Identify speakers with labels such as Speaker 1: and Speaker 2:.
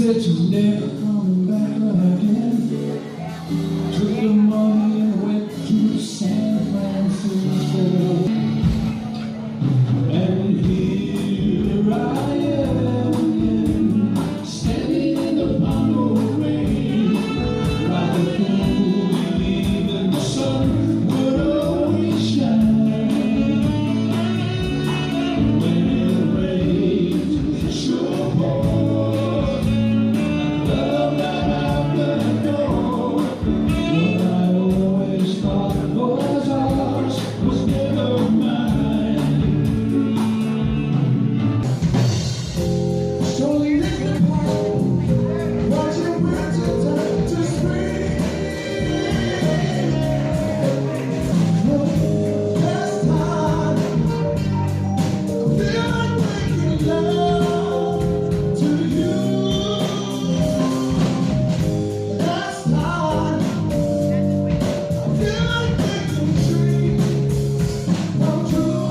Speaker 1: said you're never coming back again. Took the money and went to San Francisco. And here I am again, standing in the pound rain, like a fool believing the sun would always shine. When it rains, it sure pours. Love that I've let go. What I always thought was ours was never mine. So leave it apart, watching winter turn to spring. Last time, I feel like making love to you. Last time, I feel like making dreams come true.